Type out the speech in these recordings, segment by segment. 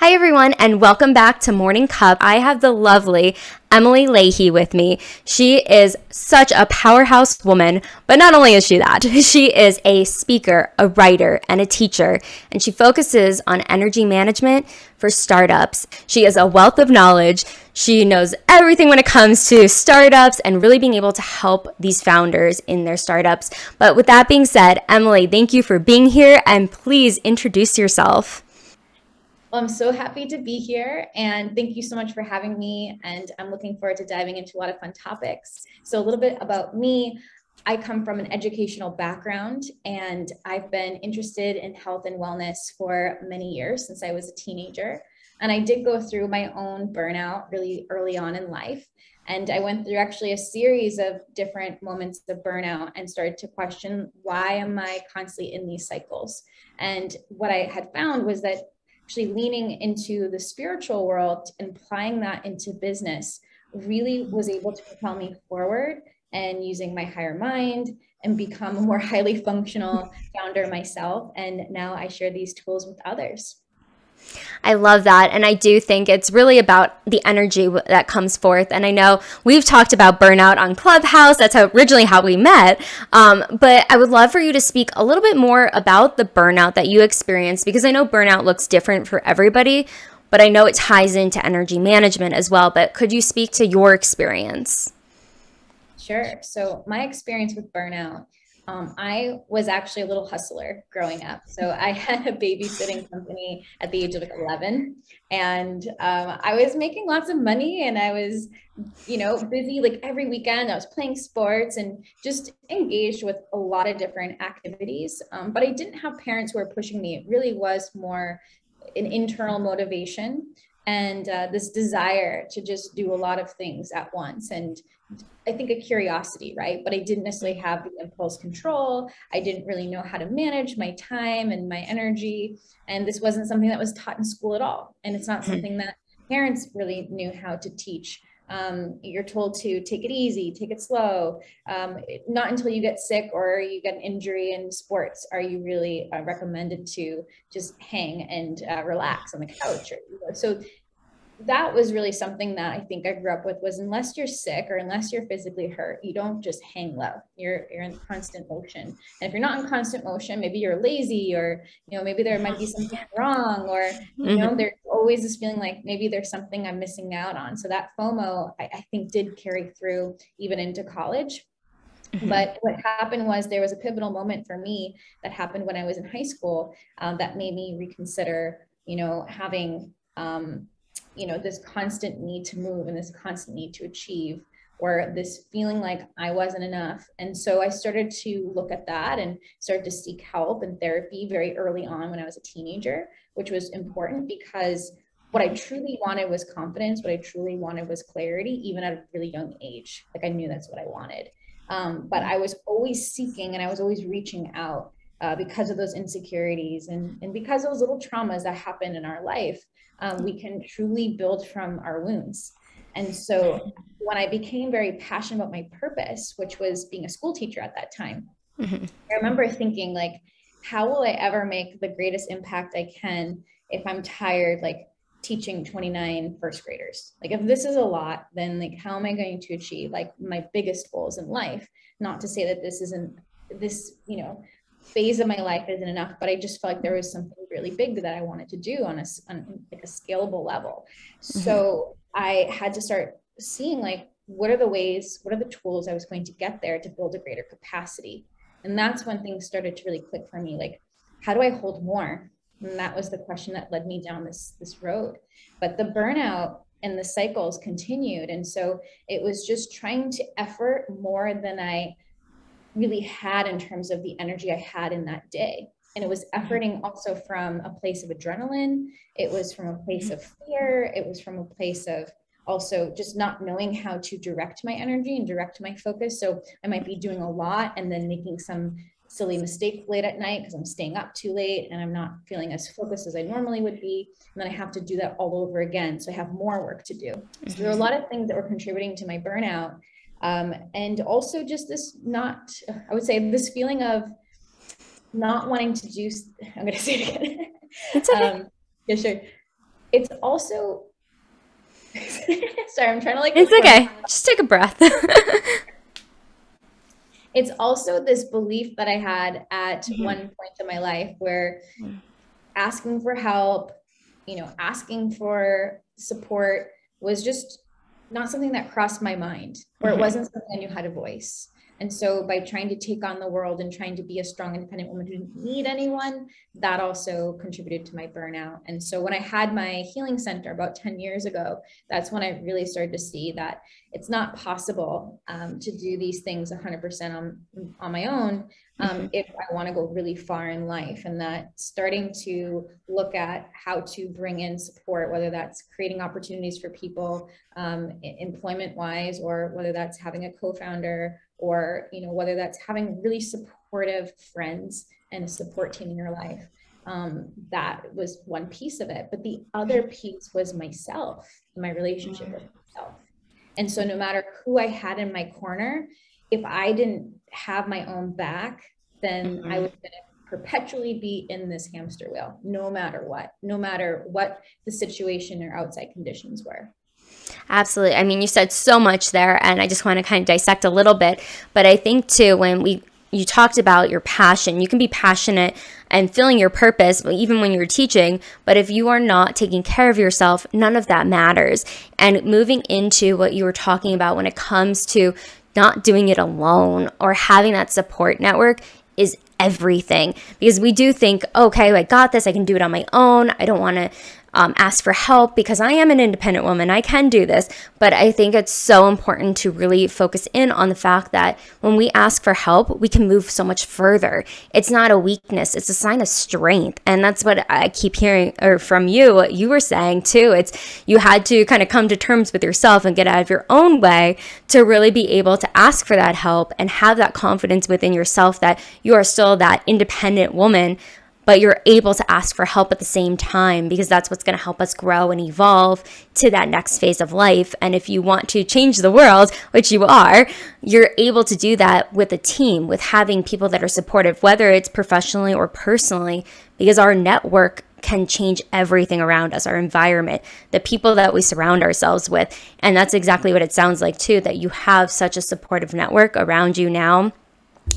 Hi, everyone, and welcome back to Morning Cup. I have the lovely Emily Leahy with me. She is such a powerhouse woman, but not only is she that, she is a speaker, a writer, and a teacher, and she focuses on energy management for startups. She is a wealth of knowledge. She knows everything when it comes to startups and really being able to help these founders in their startups. But with that being said, Emily, thank you for being here, and please introduce yourself. Well, I'm so happy to be here, and thank you so much for having me, and I'm looking forward to diving into a lot of fun topics. So a little bit about me. I come from an educational background, and I've been interested in health and wellness for many years since I was a teenager. And I did go through my own burnout really early on in life. And I went through actually a series of different moments of burnout and started to question, why am I constantly in these cycles? And what I had found was that actually leaning into the spiritual world and applying that into business really was able to propel me forward and using my higher mind and become a more highly functional founder myself. And now I share these tools with others. I love that. And I do think it's really about the energy that comes forth. And I know we've talked about burnout on Clubhouse. That's originally how we met. But I would love for you to speak a little bit more about the burnout that you experienced, because I know burnout looks different for everybody, but I know it ties into energy management as well. But could you speak to your experience? Sure. So my experience with burnout, I was actually a little hustler growing up. So I had a babysitting company at the age of 11, and I was making lots of money, and I was, busy like every weekend. I was playing sports and just engaged with a lot of different activities. But I didn't have parents who were pushing me. It really was more an internal motivation and this desire to just do a lot of things at once. And I think a curiosity, right? But I didn't necessarily have the impulse control. I didn't really know how to manage my time and my energy. And this wasn't something that was taught in school at all. And it's not something that parents really knew how to teach. You're told to take it easy, take it slow. Not until you get sick or you get an injury in sports are you really recommended to just hang and relax on the couch. So that was really something that I think I grew up with, was unless you're sick or unless you're physically hurt, you don't just hang low. You're in constant motion. And if you're not in constant motion, maybe you're lazy, or, maybe there might be something wrong, or, there's always this feeling like maybe there's something I'm missing out on. So that FOMO, I think, did carry through even into college. But what happened was there was a pivotal moment for me that happened when I was in high school that made me reconsider, having, this constant need to move and this constant need to achieve, or this feeling like I wasn't enough. And so I started to look at that and started to seek help and therapy very early on when I was a teenager, which was important because what I truly wanted was confidence. What I truly wanted was clarity, even at a really young age. Like, I knew that's what I wanted. But I was always seeking and I was always reaching out because of those insecurities and because of those little traumas that happen in our life. We can truly build from our wounds. And so when I became very passionate about my purpose, which was being a school teacher at that time, I remember thinking, like, how will I ever make the greatest impact I can if I'm tired, like teaching 29 first graders? Like, if this is a lot, then like, how am I going to achieve like my biggest goals in life? Not to say that this phase of my life isn't enough, but I just felt like there was something really big that I wanted to do on like a scalable level. So I had to start seeing, like, what are the tools I was going to get there to build a greater capacity. And that's when things started to really click for me. Like, how do I hold more? And that was the question that led me down this road. But the burnout and the cycles continued. And so it was just trying to effort more than I really had in terms of the energy I had in that day. And it was efforting also from a place of adrenaline. It was from a place of fear. It was from a place of also just not knowing how to direct my energy and direct my focus. So I might be doing a lot and then making some silly mistake late at night because I'm staying up too late and I'm not feeling as focused as I normally would be. And then I have to do that all over again. So I have more work to do. So there are a lot of things that were contributing to my burnout. And also just this this feeling of not wanting to do, I'm going to say it again. It's okay. Yeah, sure. It's also, sorry, I'm trying to like, It's okay. Just take a breath. it's also this belief that I had at one point in my life where asking for help, asking for support was just not something that crossed my mind, or it wasn't something I knew how to voice. And so by trying to take on the world and trying to be a strong, independent woman who didn't need anyone, that also contributed to my burnout. And so when I had my healing center about 10 years ago, that's when I really started to see that it's not possible to do these things 100% on my own if I want to go really far in life. And that starting to look at how to bring in support, whether that's creating opportunities for people employment wise, or whether that's having a co-founder, or whether that's having really supportive friends and a support team in your life. That was one piece of it. But the other piece was myself, my relationship with myself. And so no matter who I had in my corner, if I didn't have my own back, then I was going to perpetually be in this hamster wheel, no matter what the situation or outside conditions were. Absolutely. I mean, you said so much there, and I just want to kind of dissect a little bit. But I think too, you talked about your passion, you can be passionate and feeling your purpose, even when you're teaching. But if you are not taking care of yourself, none of that matters. And moving into what you were talking about when it comes to not doing it alone or having that support network is everything. Because we do think, okay, I got this, I can do it on my own. I don't want to ask for help because I am an independent woman. I can do this. But I think it's so important to really focus in on the fact that when we ask for help, we can move so much further. It's not a weakness. It's a sign of strength. And that's what I keep hearing from you, what you were saying too. It's you had to kind of come to terms with yourself and get out of your own way to really be able to ask for that help and have that confidence within yourself that you are still that independent woman, but you're able to ask for help at the same time, because that's what's going to help us grow and evolve to that next phase of life. And if you want to change the world, which you are, you're able to do that with a team, with having people that are supportive, whether it's professionally or personally, because our network can change everything around us, our environment, the people that we surround ourselves with. And that's exactly what it sounds like too, that you have such a supportive network around you now.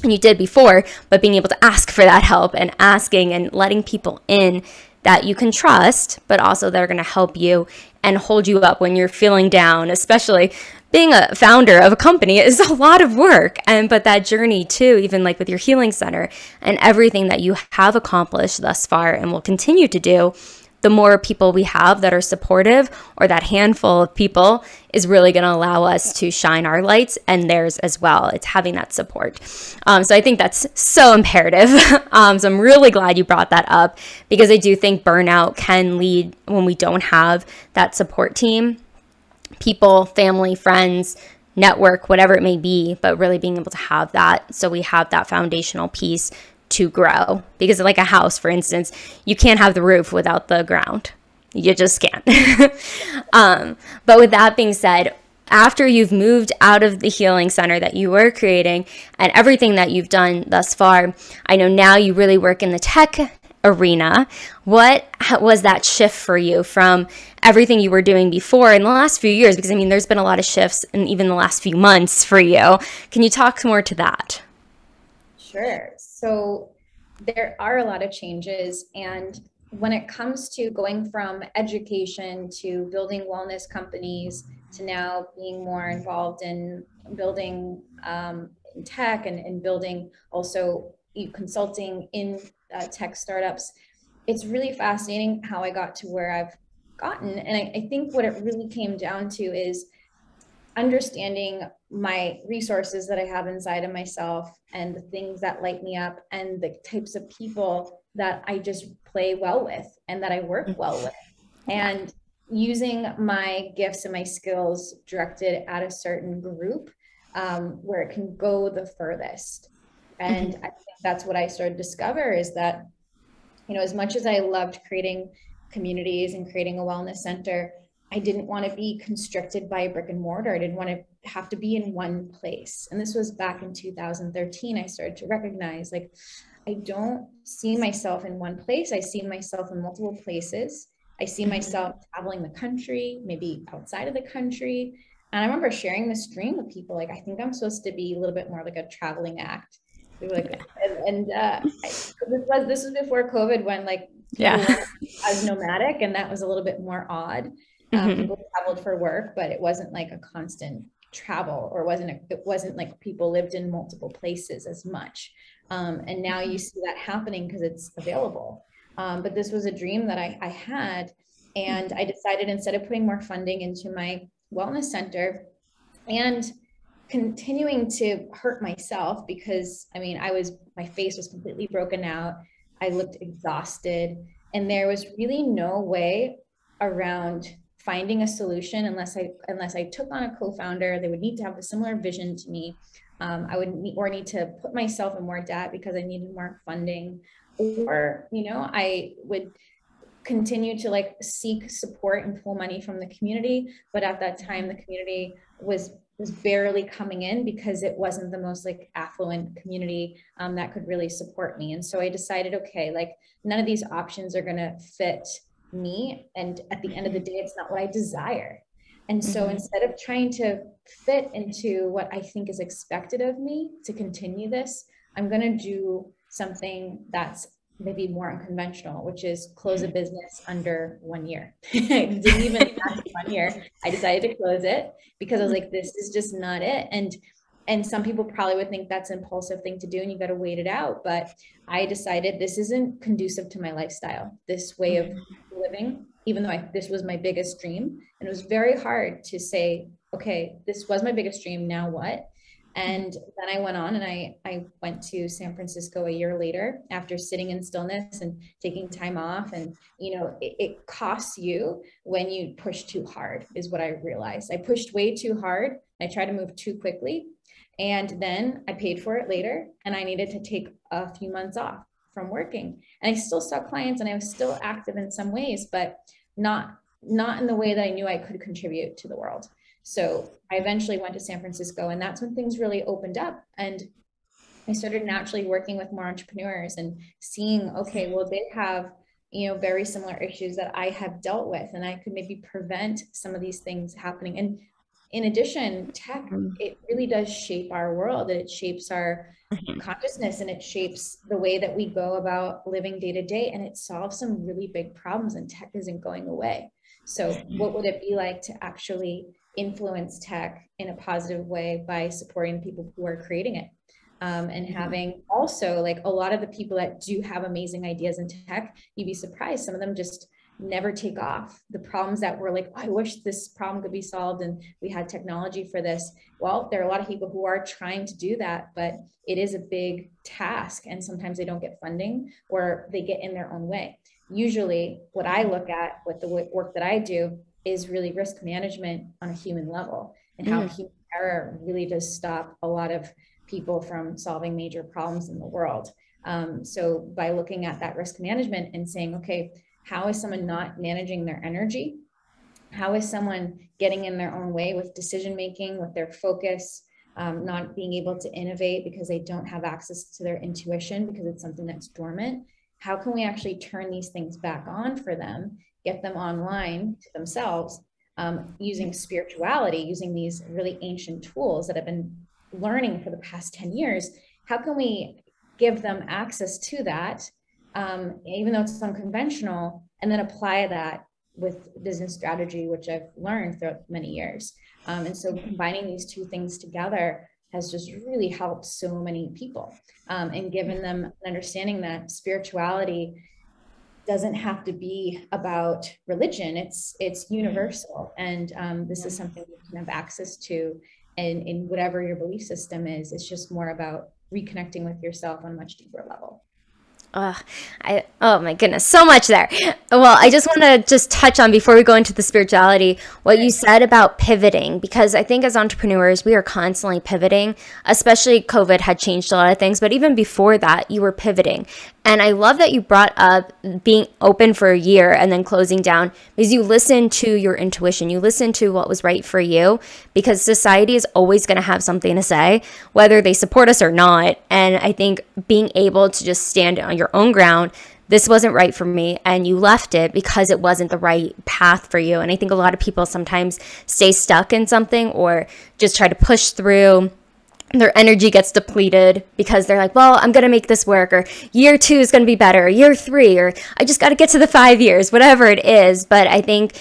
And you did before, but being able to ask for that help and asking and letting people in that you can trust, but also that are going to help you and hold you up when you're feeling down. Especially being a founder of a company is a lot of work. But that journey too, even like with your healing center and everything that you have accomplished thus far and will continue to do, the more people we have that are supportive, or that handful of people, is really going to allow us to shine our lights and theirs as well. It's having that support. So I think that's so imperative. So I'm really glad you brought that up, because I do think burnout can lead when we don't have that support team, people, family, friends, network, whatever it may be, but really being able to have that, so we have that foundational piece to grow. Because like a house, for instance, you can't have the roof without the ground. You just can't. But with that being said, after you've moved out of the healing center that you were creating and everything that you've done thus far, I know now you really work in the tech arena. What was that shift for you from everything you were doing before in the last few years? Because I mean, there's been a lot of shifts in even the last few months for you. Can you talk more to that? Sure. So there are a lot of changes. And when it comes to going from education to building wellness companies to now being more involved in building in tech and building also consulting in tech startups, it's really fascinating how I got to where I've gotten. And I think what it really came down to is understanding my resources that I have inside of myself and the things that light me up and the types of people that I just play well with and that I work well with, and using my gifts and my skills directed at a certain group where it can go the furthest. And I think that's what I started to discover, is that, as much as I loved creating communities and creating a wellness center, I didn't want to be constricted by a brick and mortar. I didn't want to have to be in one place. And this was back in 2013. I started to recognize, like, I don't see myself in one place. I see myself in multiple places. I see myself traveling the country, maybe outside of the country. And I remember sharing this dream with people. Like, I think I'm supposed to be a little bit more like a traveling act. We were like, this was before COVID, when like people weren't as nomadic, and that was a little bit more odd. People traveled for work, but it wasn't like a constant travel, or it wasn't like people lived in multiple places as much. And now you see that happening because it's available. But this was a dream that I had, and I decided, instead of putting more funding into my wellness center and continuing to hurt myself, because I mean, my face was completely broken out. I looked exhausted, and there was really no way around finding a solution unless I took on a co-founder. They would need to have a similar vision to me. I would need to put myself in more debt because I needed more funding, or, I would continue to like seek support and pull money from the community. But at that time, the community was barely coming in, because it wasn't the most like affluent community that could really support me. And so I decided, okay, like none of these options are going to fit me. And at the end of the day, it's not what I desire. And so instead of trying to fit into what I think is expected of me to continue this, I'm going to do something that's maybe more unconventional, which is close a business under 1 year. It didn't even last 1 year. I decided to close it because I was like, this is just not it. And some people probably would think that's an impulsive thing to do and you got to wait it out. But I decided this isn't conducive to my lifestyle, this way of living, even though this was my biggest dream. And it was very hard to say, okay, this was my biggest dream. Now what? And then I went on and I went to San Francisco a year later, after sitting in stillness and taking time off. And, it costs you when you push too hard, is what I realized. I pushed way too hard. I tried to move too quickly. And then I paid for it later, and I needed to take a few months off from working. And I still saw clients, and I was still active in some ways, but not in the way that I knew I could contribute to the world. So I eventually went to San Francisco, and that's when things really opened up. And I started naturally working with more entrepreneurs and seeing, okay, well, they have, very similar issues that I have dealt with, and I could maybe prevent some of these things happening. And in addition, tech, it really does shape our world. It shapes our consciousness, and it shapes the way that we go about living day to day. And it solves some really big problems, and tech isn't going away. So what would it be like to actually influence tech in a positive way by supporting people who are creating it? And having also, like, a lot of the people that do have amazing ideas in tech, you'd be surprised, some of them just never take off. The problems that were like, oh, I wish this problem could be solved and we had technology for this. Well, there are a lot of people who are trying to do that, but it is a big task, and sometimes they don't get funding, or they get in their own way. Usually what I look at with the work that I do is really risk management on a human level, and how human error really does stop a lot of people from solving major problems in the world. So by looking at that risk management and saying, okay, how is someone not managing their energy? How is someone getting in their own way with decision-making, with their focus, not being able to innovate because they don't have access to their intuition because it's something that's dormant? How can we actually turn these things back on for them, get them online to themselves, using spirituality, using these really ancient tools that have been learning for the past 10 years? How can we give them access to that, even though it's unconventional, and then apply that with business strategy, which I've learned throughout many years. And so combining these two things together has just really helped so many people, and given them an understanding that spirituality doesn't have to be about religion. It's universal. And this is something you can have access to, and in whatever your belief system is. It's just more about reconnecting with yourself on a much deeper level. Oh my goodness, so much there. Well, I just want to just touch on, before we go into the spirituality, what you said about pivoting, because I think as entrepreneurs, we are constantly pivoting, especially COVID had changed a lot of things, but even before that, you were pivoting. And I love that you brought up being open for a year and then closing down, because you listened to your intuition. You listened to what was right for you, because society is always going to have something to say, whether they support us or not. And I think being able to just stand on your own ground, this wasn't right for me, and you left it because it wasn't the right path for you. And I think a lot of people sometimes stay stuck in something or just try to push through. Their energy gets depleted because they're like, well, I'm going to make this work, or year 2 is going to be better, or year 3, or I just got to get to the 5 years, whatever it is. But I think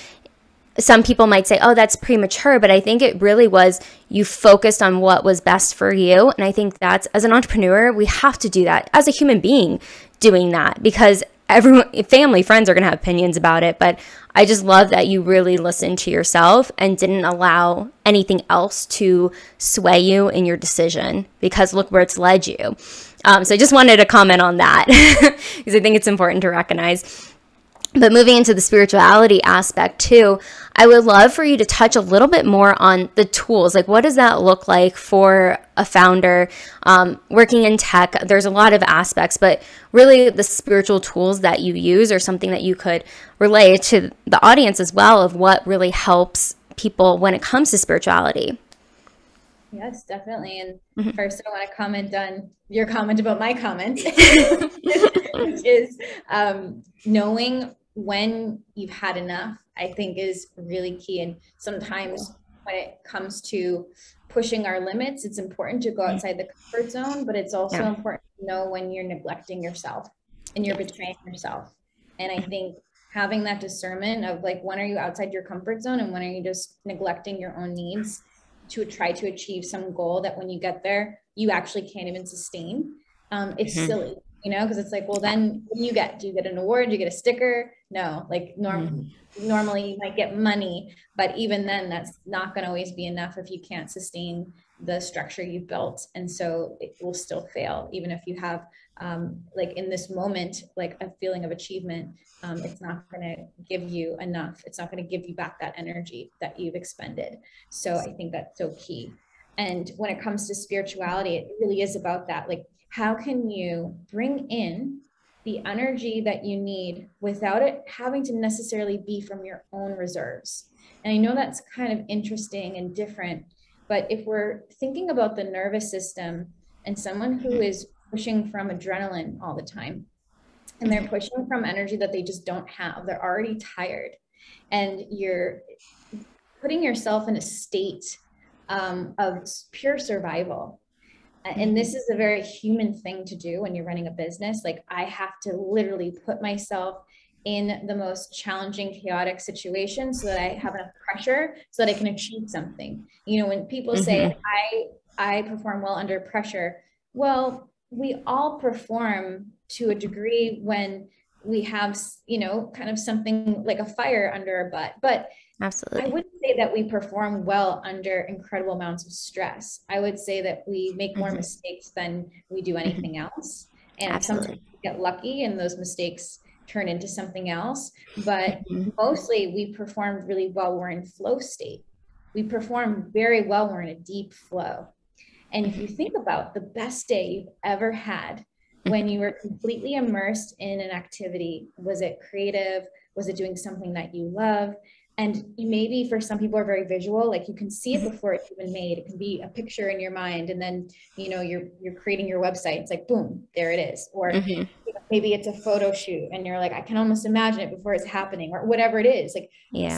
some people might say, oh, that's premature, but I think it really was you focused on what was best for you. And I think that's, as an entrepreneur, we have to do that as a human being doing that, because everyone, family, friends are going to have opinions about it. But I just love that you really listened to yourself and didn't allow anything else to sway you in your decision, because look where it's led you. So I just wanted to comment on that because I think it's important to recognize. But moving into the spirituality aspect too, I would love for you to touch a little bit more on the tools. Like, what does that look like for a founder working in tech? There's a lot of aspects, but really the spiritual tools that you use are something that you could relay to the audience as well, of what really helps people when it comes to spirituality. Yes, definitely. And first, I want to comment on your comment about my comment, which is knowing when you've had enough, I think, is really key. And sometimes when it comes to pushing our limits, it's important to go outside the comfort zone, but it's also important to know when you're neglecting yourself and you're betraying yourself. And I think having that discernment of like, when are you outside your comfort zone and when are you just neglecting your own needs to try to achieve some goal that when you get there, you actually can't even sustain. It's silly, you know, because it's like, well, then what do you get? Do you get an award? Do you get a sticker? No, like normally you might get money, but even then that's not going to always be enough if you can't sustain the structure you've built. And so it will still fail, even if you have like in this moment, like a feeling of achievement. It's not going to give you enough. It's not going to give you back that energy that you've expended. So I think that's so key. And when it comes to spirituality, it really is about that. Like, how can you bring in the energy that you need without it having to necessarily be from your own reserves? And I know that's kind of interesting and different, but if we're thinking about the nervous system and someone who is pushing from adrenaline all the time, and they're pushing from energy that they just don't have, they're already tired, and you're putting yourself in a state of pure survival. And this is a very human thing to do when you're running a business. Like, I have to literally put myself in the most challenging, chaotic situation so that I have enough pressure so that I can achieve something. You know, when people say I perform well under pressure, well, we all perform to a degree when we have, you know, kind of something like a fire under our butt. But absolutely, I wouldn't say that we perform well under incredible amounts of stress. I would say that we make more mistakes than we do anything else. And sometimes we get lucky and those mistakes turn into something else. But mostly we perform really well when we're in flow state. We perform very well when we're in a deep flow. And if you think about the best day you've ever had, when you were completely immersed in an activity, was it creative? Was it doing something that you love? And maybe for some people are very visual, like you can see it before it's even made. It can be a picture in your mind, and then, you know, you're creating your website. It's like, boom, there it is. Or you know, maybe it's a photo shoot and you're like, I can almost imagine it before it's happening, or whatever it is. Like,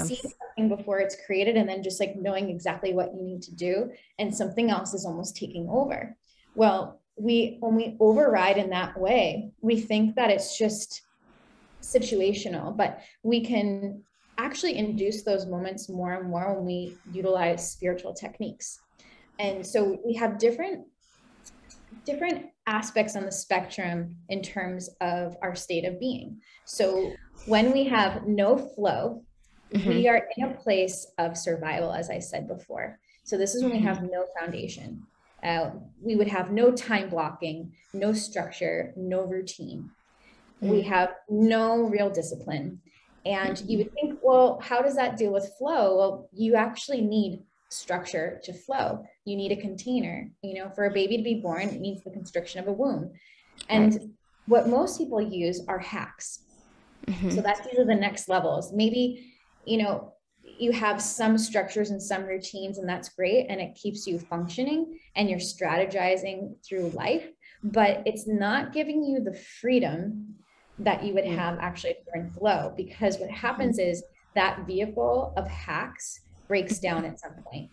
see something before it's created, and then just like knowing exactly what you need to do, and something else is almost taking over. Well, when we override in that way, we think that it's just situational, but we can actually induce those moments more and more when we utilize spiritual techniques. And so we have different aspects on the spectrum in terms of our state of being. So when we have no flow, we are in a place of survival, as I said before. So this is when we have no foundation. We would have no time blocking, no structure, no routine. We have no real discipline. And you would think, well, how does that deal with flow? Well, you actually need structure to flow. You need a container. You know, for a baby to be born, it needs the constriction of a womb. And what most people use are hacks. So that's usually the next levels. Maybe, you know, you have some structures and some routines, and that's great. And it keeps you functioning and you're strategizing through life, but it's not giving you the freedom that you would have actually during flow, because what happens is that vehicle of hacks breaks down at some point,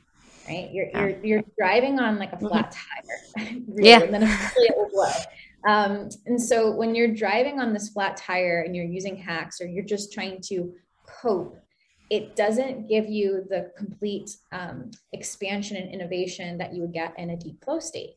right? You're driving on like a flat tire, really, and then eventually it will blow. And so when you're driving on this flat tire and you're using hacks, or you're just trying to cope, it doesn't give you the complete expansion and innovation that you would get in a deep flow state.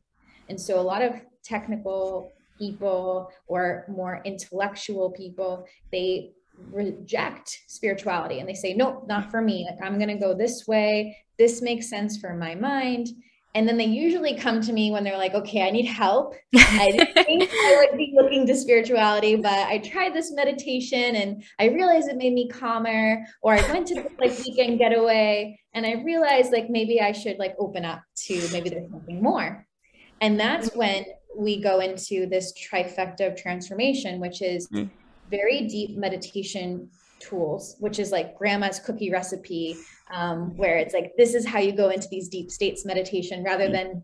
And so a lot of technical people or more intellectual people, they reject spirituality and they say, nope, not for me. Like, I'm going to go this way. This makes sense for my mind. And then they usually come to me when they're like, okay, I need help. I didn't think I would be looking to spirituality, but I tried this meditation and I realized it made me calmer. Or I went to this like weekend getaway and I realized like maybe I should like open up to maybe there's something more. And that's when we go into this trifecta of transformation, which is very deep meditation tools, which is like grandma's cookie recipe, where it's like, this is how you go into these deep states meditation, rather than,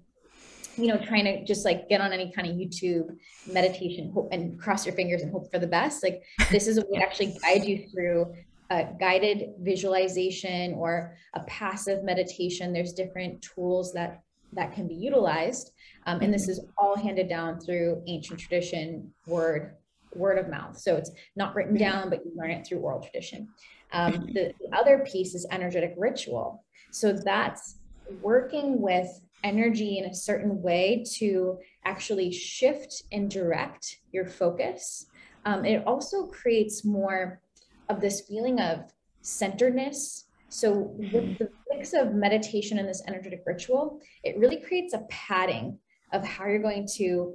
you know, trying to just like get on any kind of YouTube meditation and cross your fingers and hope for the best. Like, this is a way to actually guide you through a guided visualization or a passive meditation. There's different tools that can be utilized. And this is all handed down through ancient tradition, word of mouth. So it's not written down, but you learn it through oral tradition. The other piece is energetic ritual. So that's working with energy in a certain way to actually shift and direct your focus. It also creates more of this feeling of centeredness. So with the mix of meditation and this energetic ritual, it really creates a padding of how you're going to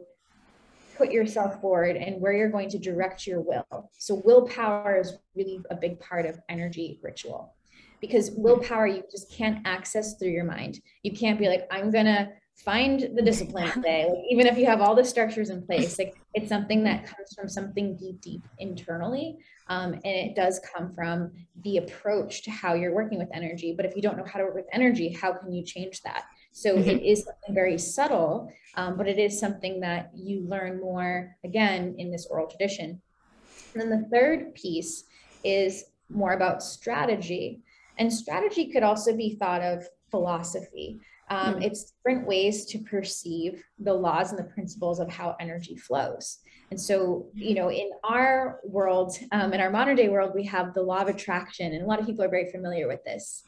put yourself forward and where you're going to direct your will. So willpower is really a big part of energy ritual, because willpower, you just can't access through your mind. You can't be like, I'm going to find the discipline today. Like, even if you have all the structures in place, like, it's something that comes from something deep internally. And it does come from the approach to how you're working with energy. But if you don't know how to work with energy, how can you change that? So it is something very subtle, but it is something that you learn more, again, in this oral tradition. And then the third piece is more about strategy. And strategy could also be thought of philosophy. It's different ways to perceive the laws and the principles of how energy flows. And so, you know, in our world, in our modern day world, we have the law of attraction, and a lot of people are very familiar with this.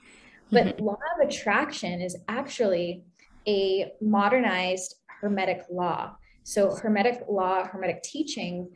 But law of attraction is actually a modernized Hermetic law. So Hermetic law, Hermetic teaching,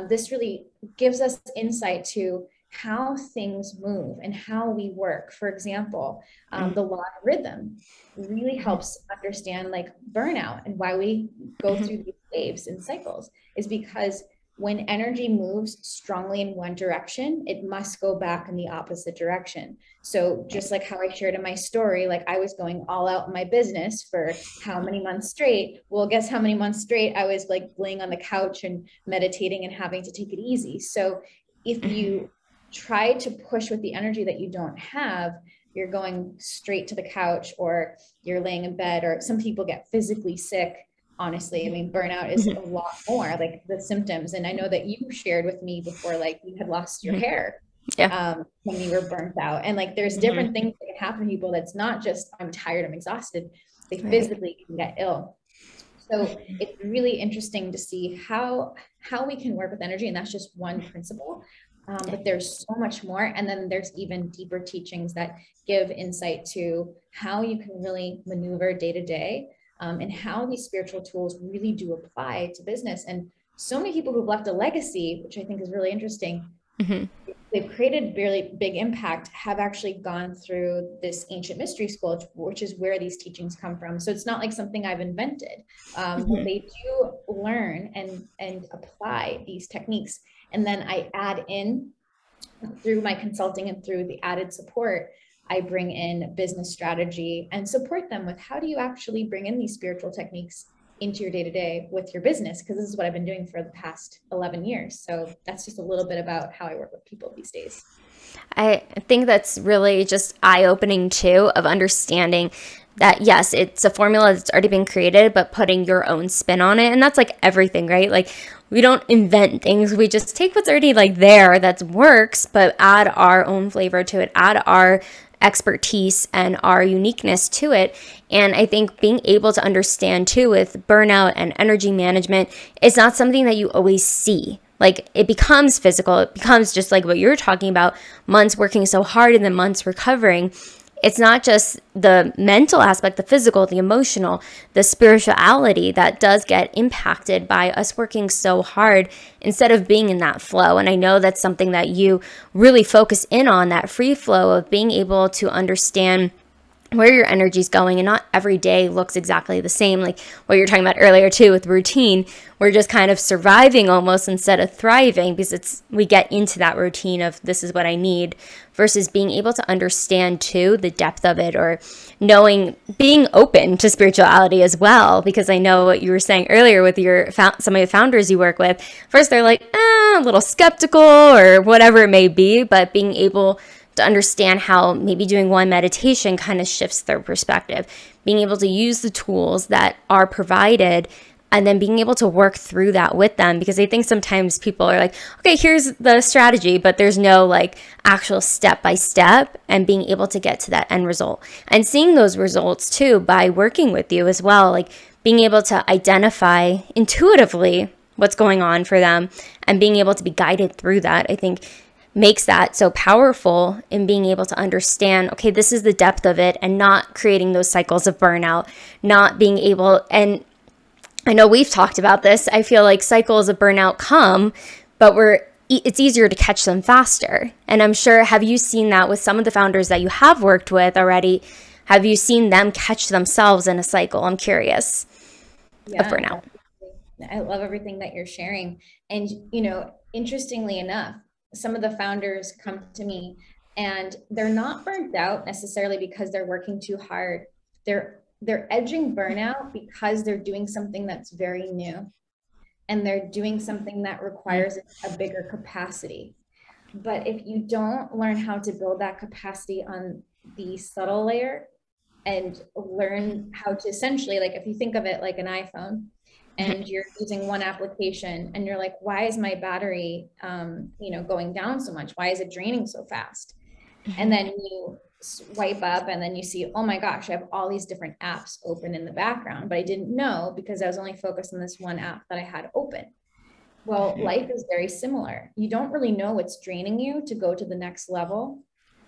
this really gives us insight to how things move and how we work. For example, the law of rhythm really helps understand like burnout, and why we go through these waves and cycles is because when energy moves strongly in one direction, it must go back in the opposite direction. So just like how I shared in my story, like I was going all out in my business for how many months straight? Well, guess how many months straight I was like laying on the couch and meditating and having to take it easy. So if you try to push with the energy that you don't have, you're going straight to the couch, or you're laying in bed, or some people get physically sick. Honestly, I mean, burnout is a lot more like the symptoms. And I know that you shared with me before, like you had lost your hair when you were burnt out. And like, there's different things that can happen to people. That's not just, I'm tired, I'm exhausted. They physically can get ill. So it's really interesting to see how we can work with energy. And that's just one principle. But there's so much more. And then there's even deeper teachings that give insight to how you can really maneuver day to day. And how these spiritual tools really do apply to business. And so many people who've left a legacy, which I think is really interesting, they've created really big impact, have actually gone through this ancient mystery school, which is where these teachings come from. So it's not like something I've invented. They do learn and apply these techniques. And then I add in, through my consulting and through the added support, I bring in business strategy and support them with how do you actually bring in these spiritual techniques into your day-to-day with your business? Because this is what I've been doing for the past 11 years. So that's just a little bit about how I work with people these days. I think that's really just eye-opening too, of understanding that yes, it's a formula that's already been created, but putting your own spin on it. And that's like everything, right? Like we don't invent things. We just take what's already like there that works, but add our own flavor to it, add our expertise and our uniqueness to it. And I think being able to understand too with burnout and energy management, it's not something that you always see. Like it becomes physical. It becomes just like what you're talking about, months working so hard and then months recovering. It's not just the mental aspect, the physical, the emotional, the spirituality that does get impacted by us working so hard instead of being in that flow. And I know that's something that you really focus in on, that free flow of being able to understand where your energy is going, and not every day looks exactly the same. Like what you were talking about earlier too with routine, we're just kind of surviving almost instead of thriving, because we get into that routine of this is what I need, versus being able to understand too the depth of it, or knowing, being open to spirituality as well. Because I know what you were saying earlier with your some of the founders you work with, first they're like a little skeptical or whatever it may be, but being able to understand how maybe doing one meditation kind of shifts their perspective, being able to use the tools that are provided, and then being able to work through that with them. Because I think sometimes people are like, okay, here's the strategy, but there's no like actual step by step, and being able to get to that end result and seeing those results too by working with you as well, like being able to identify intuitively what's going on for them and being able to be guided through that, I think makes that so powerful in being able to understand, okay, this is the depth of it, and not creating those cycles of burnout, not being able, and I know we've talked about this, I feel like cycles of burnout come, but it's easier to catch them faster. And I'm sure, have you seen that with some of the founders that you have worked with already? Have you seen them catch themselves in a cycle? I'm curious of burnout. I love everything that you're sharing. And, interestingly enough, some of the founders come to me and they're not burnt out necessarily because they're working too hard. They're edging burnout because they're doing something that's very new, and they're doing something that requires a bigger capacity. But if you don't learn how to build that capacity on the subtle layer, and learn how to essentially, like if you think of it like an iPhone, and you're using one application and you're like, why is my battery, going down so much? Why is it draining so fast? And then you swipe up and then you see, oh my gosh, I have all these different apps open in the background, but I didn't know because I was only focused on this one app that I had open. Well, life is very similar. You don't really know what's draining you to go to the next level,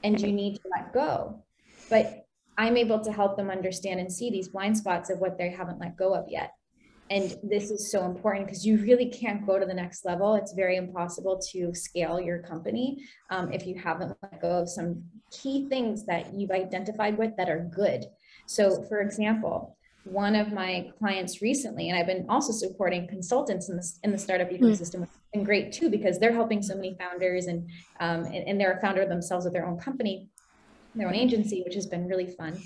and you need to let go. But I'm able to help them understand and see these blind spots of what they haven't let go of yet. And this is so important because you really can't go to the next level. It's very impossible to scale your company if you haven't let go of some key things that you've identified with that are good. So for example, one of my clients recently, and I've been also supporting consultants in the startup ecosystem, which has been great too, because they're helping so many founders, and they're a founder themselves with their own company, their own agency, which has been really fun.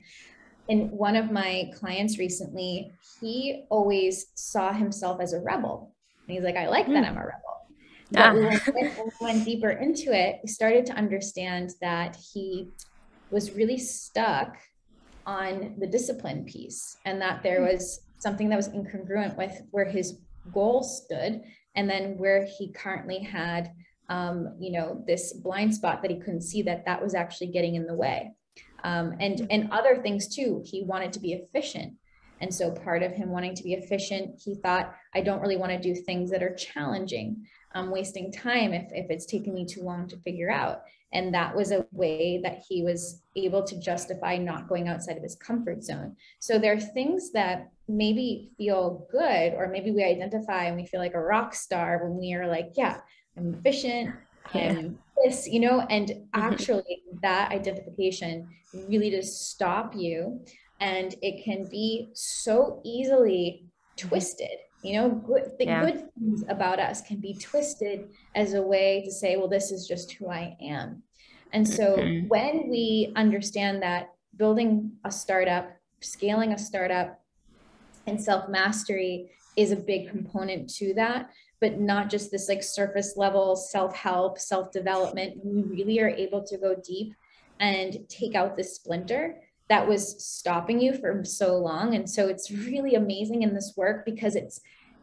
And one of my clients recently, he always saw himself as a rebel. And he's like, I like that I'm a rebel. But when we went deeper into it, we started to understand that he was really stuck on the discipline piece, and that there was something that was incongruent with where his goal stood, and then where he currently had, this blind spot that he couldn't see that was actually getting in the way. And other things too. He wanted to be efficient. And so part of him wanting to be efficient, he thought, I don't really want to do things that are challenging. I'm wasting time if it's taking me too long to figure out. And that was a way that he was able to justify not going outside of his comfort zone. So there are things that maybe feel good, or maybe we identify and we feel like a rock star when we are like, yeah, I'm efficient, I'm this, and actually that identification really does stop you, and it can be so easily twisted. Good things about us can be twisted as a way to say, well, this is just who I am. And so when we understand that building a startup, scaling a startup, and self-mastery is a big component to that, but not just this like surface level self-help, self-development, we really are able to go deep and take out this splinter that was stopping you for so long. And so it's really amazing in this work because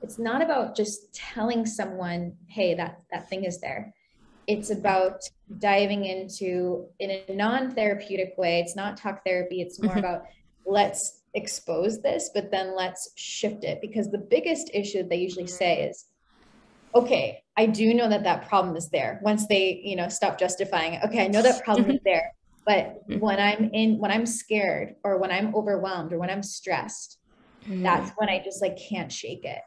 it's not about just telling someone, hey, that thing is there. It's about diving into, in a non-therapeutic way. It's not talk therapy. It's more about, let's expose this, but then let's shift it. Because the biggest issue they usually say is, okay, I do know that problem is there. Once they, stop justifying it. Okay, I know that problem is there. But when I'm scared, or when I'm overwhelmed, or when I'm stressed, that's when I just like can't shake it.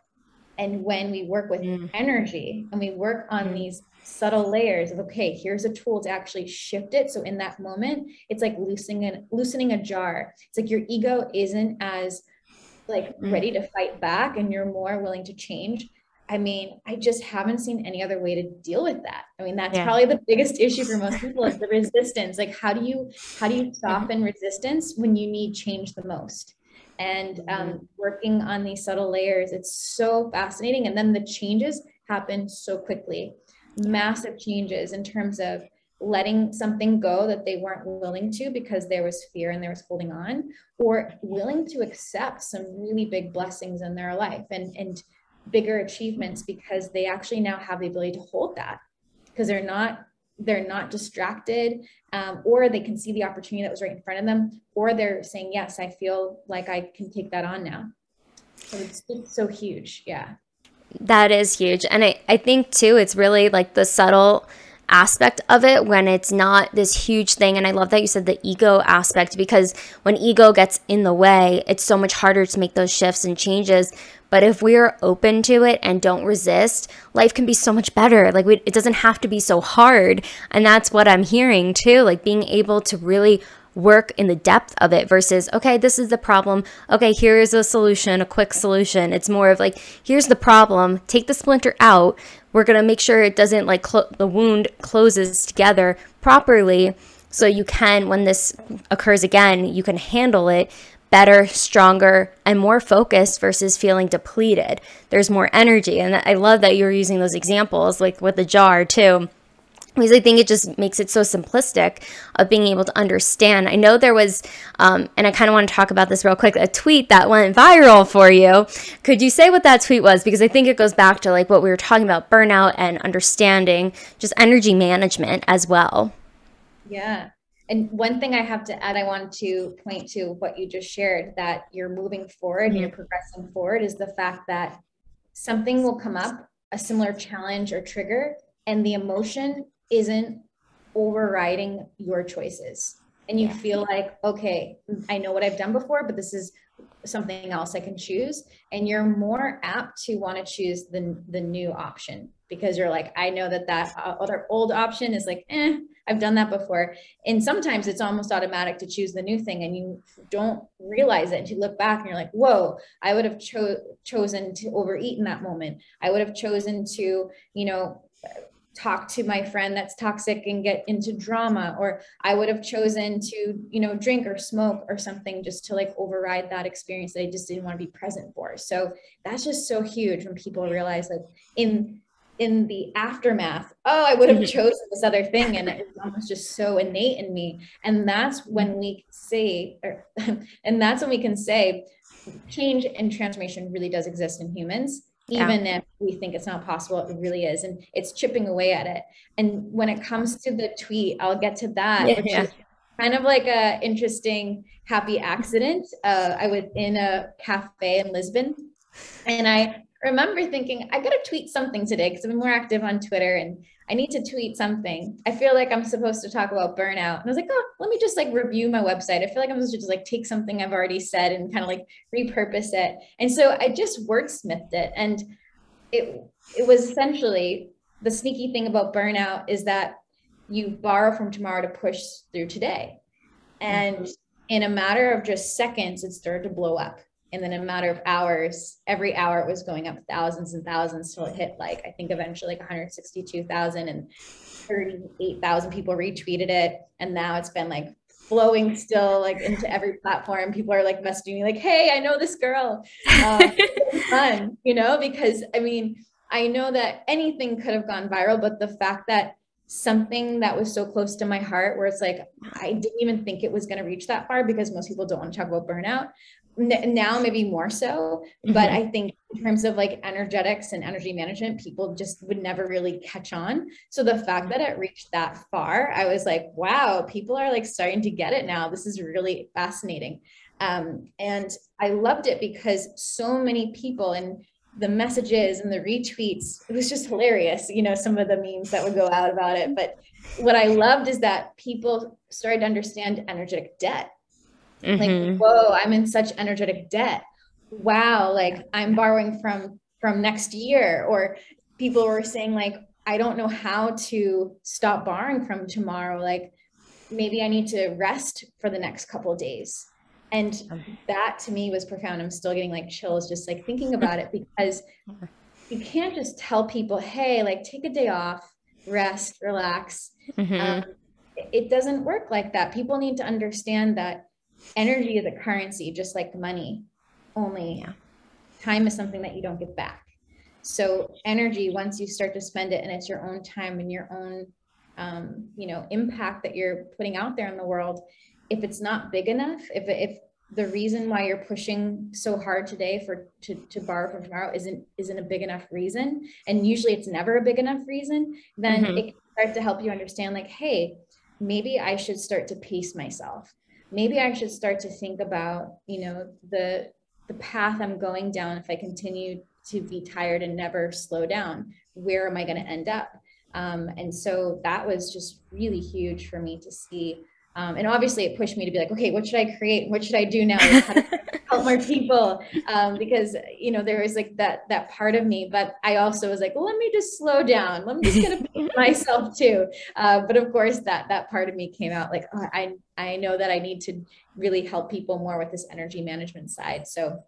And when we work with energy, and we work on these subtle layers of, okay, here's a tool to actually shift it. So in that moment, it's like loosening a jar. It's like your ego isn't as like ready to fight back, and you're more willing to change. I mean, I just haven't seen any other way to deal with that. I mean, that's probably the biggest issue for most people, is the resistance. Like, how do you soften resistance when you need change the most? And working on these subtle layers, it's so fascinating. And then the changes happen so quickly, massive changes in terms of letting something go that they weren't willing to because there was fear and there was holding on, or willing to accept some really big blessings in their life and bigger achievements, because they actually now have the ability to hold that, because they're not distracted, or they can see the opportunity that was right in front of them, or they're saying, yes, I feel like I can take that on now. So it's so huge. Yeah. That is huge. And I think too, it's really like the subtle aspect of it when it's not this huge thing. And I love that you said the ego aspect, because when ego gets in the way, it's so much harder to make those shifts and changes. But if we're open to it and don't resist, life can be so much better. Like it doesn't have to be so hard. And that's what I'm hearing too, like being able to really work in the depth of it versus, okay, this is the problem. Okay, here is a solution, a quick solution. It's more of like, here's the problem, take the splinter out. We're going to make sure it doesn't like the wound closes together properly. So you can, when this occurs again, you can handle it better, stronger, and more focused versus feeling depleted. There's more energy. And I love that you're using those examples, like with the jar too, because I think it just makes it so simplistic of being able to understand. I know there was, and I kind of want to talk about this real quick, a tweet that went viral for you. Could you say what that tweet was? Because I think it goes back to like what we were talking about, burnout and understanding just energy management as well. Yeah. And one thing I have to add, I want to point to what you just shared, that you're moving forward and you're progressing forward, is the fact that something will come up, a similar challenge or trigger, and the emotion isn't overriding your choices. And you feel like, okay, I know what I've done before, but this is something else I can choose. And you're more apt to want to choose the new option, because you're like, I know that other old option is like, I've done that before. And sometimes it's almost automatic to choose the new thing, and you don't realize it until you look back and you're like, whoa, I would have chosen to overeat in that moment. I would have chosen to, talk to my friend that's toxic and get into drama, or I would have chosen to, drink or smoke or something just to like override that experience that I just didn't want to be present for. So that's just so huge when people realize that in the aftermath, oh, I would have chosen this other thing, and it's almost just so innate in me. And that's when we say, change and transformation really does exist in humans. Even if we think it's not possible, it really is. And it's chipping away at it. And when it comes to the tweet, I'll get to that, which is kind of like a interesting, happy accident. I was in a cafe in Lisbon, and I remember thinking, I got to tweet something today because I've been more active on Twitter and I need to tweet something. I feel like I'm supposed to talk about burnout. And I was like, oh, let me just like review my website. I feel like I'm supposed to just like take something I've already said and kind of like repurpose it. And so I just wordsmithed it. And it was essentially, the sneaky thing about burnout is that you borrow from tomorrow to push through today. And in a matter of just seconds, it started to blow up. And then in a matter of hours, every hour it was going up thousands and thousands till it hit like, I think eventually like 162,000, and 38,000 people retweeted it. And now it's been like flowing still like into every platform. People are like messaging me like, hey, I know this girl. It's fun, because I mean, I know that anything could have gone viral, but the fact that something that was so close to my heart, where it's like, I didn't even think it was going to reach that far, because most people don't want to talk about burnout. now maybe more so, but I think in terms of like energetics and energy management, people just would never really catch on. So the fact that it reached that far, I was like, wow, people are like starting to get it now. This is really fascinating. And I loved it because so many people, and the messages and the retweets, it was just hilarious, you know, some of the memes that would go out about it. But what I loved is that people started to understand energetic debt. Like, whoa, I'm in such energetic debt. Wow, like I'm borrowing from next year. Or people were saying like, I don't know how to stop borrowing from tomorrow. Like maybe I need to rest for the next couple of days. And that to me was profound. I'm still getting like chills just like thinking about it, because you can't just tell people, hey, like take a day off, rest, relax. It doesn't work like that. People need to understand that energy is a currency, just like money. Only time is something that you don't get back. So energy, once you start to spend it and it's your own time and your own, you know, impact that you're putting out there in the world, if it's not big enough, if the reason why you're pushing so hard today to borrow from tomorrow isn't a big enough reason, and usually it's never a big enough reason, then it can start to help you understand like, hey, maybe I should start to pace myself. Maybe I should start to think about, you know, the path I'm going down. If I continue to be tired and never slow down, where am I going to end up? And so that was just really huge for me to see. And obviously it pushed me to be like, okay, what should I create? What should I do now? Like, how to help more people? Because, you know, there was like that part of me, but I also was like, well, let me just slow down. Let me just get a myself too. But of course that part of me came out like, oh, I know that I need to really help people more with this energy management side. So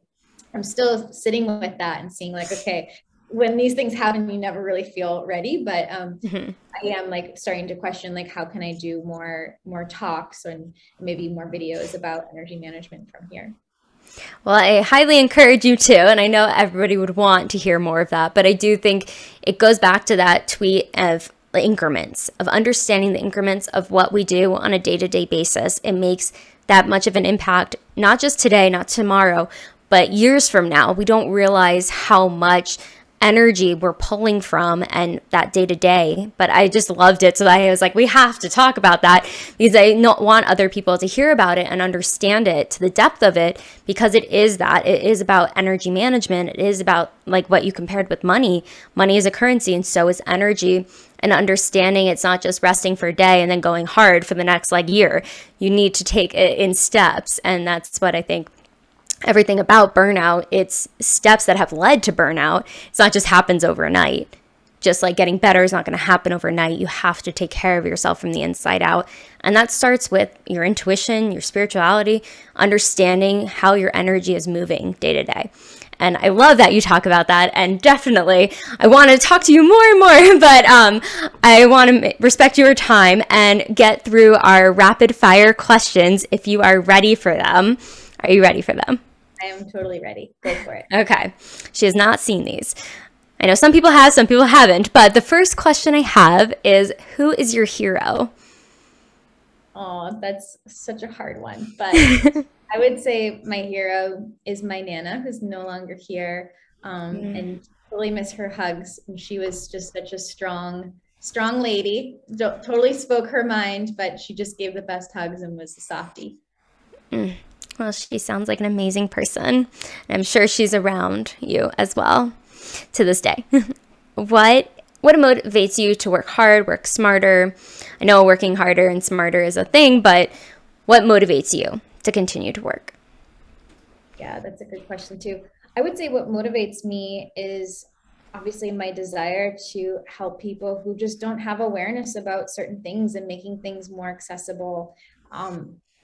I'm still sitting with that and seeing like, okay, when these things happen, you never really feel ready, but I am like starting to question, like, how can I do more talks and maybe more videos about energy management from here? Well, I highly encourage you to, and I know everybody would want to hear more of that, but I do think it goes back to that tweet of the increments, of understanding the increments of what we do on a day-to-day basis. It makes that much of an impact, not just today, not tomorrow, but years from now. We don't realize how much energy we're pulling from and that day to day. But I just loved it. So I was like, we have to talk about that, because I not want other people to hear about it and understand it to the depth of it, because it is that. It is about energy management. It is about like what you compared with money. Money is a currency, and so is energy. And understanding it's not just resting for a day and then going hard for the next like year. You need to take it in steps. And that's what I think everything about burnout, it's steps that have led to burnout. It's not just happens overnight. Just like getting better is not going to happen overnight. You have to take care of yourself from the inside out. And that starts with your intuition, your spirituality, understanding how your energy is moving day to day. And I love that you talk about that. And definitely, I want to talk to you more and more, but I want to respect your time and get through our rapid fire questions if you are ready for them. Are you ready for them? I am totally ready. Go for it. Okay. She has not seen these. I know some people have, some people haven't, but the first question I have is, who is your hero? Oh, that's such a hard one. But I would say my hero is my Nana, who's no longer here. And totally miss her hugs. And she was just such a strong lady. Totally spoke her mind, but she just gave the best hugs and was a softie. Well, she sounds like an amazing person. I'm sure she's around you as well to this day. What motivates you to work hard, work smarter? I know working harder and smarter is a thing, but what motivates you to continue to work? Yeah, that's a good question too. I would say what motivates me is obviously my desire to help people who just don't have awareness about certain things and making things more accessible.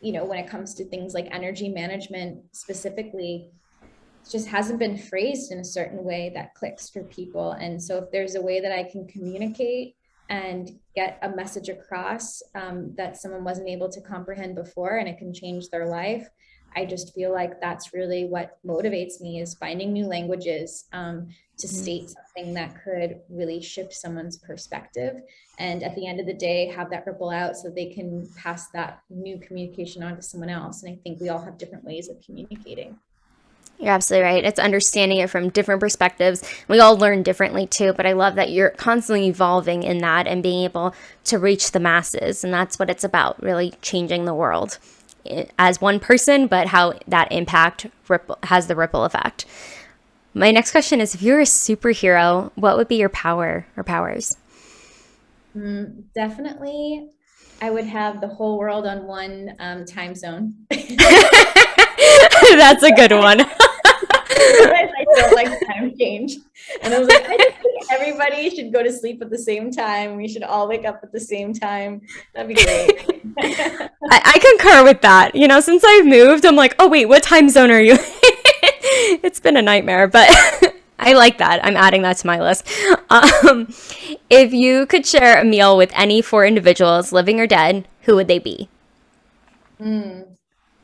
You know, when it comes to things like energy management specifically, it just hasn't been phrased in a certain way that clicks for people. And so if there's a way that I can communicate and get a message across that someone wasn't able to comprehend before, and it can change their life, I just feel like that's really what motivates me, is finding new languages to state something that could really shift someone's perspective. And at the end of the day, have that ripple out so they can pass that new communication on to someone else. And I think we all have different ways of communicating. You're absolutely right. It's understanding it from different perspectives. We all learn differently too, but I love that you're constantly evolving in that and being able to reach the masses. And that's what it's about, really changing the world as one person, but how that impact has the ripple effect. My next question is, if you're a superhero, what would be your power or powers? Definitely, I would have the whole world on one time zone. That's a good one. I don't like time change. And I was like, I just think everybody should go to sleep at the same time. We should all wake up at the same time. That'd be great. I concur with that. You know, since I've moved, I'm like, oh, wait, what time zone are you? It's been a nightmare, but I like that. I'm adding that to my list. If you could share a meal with any four individuals, living or dead, who would they be? All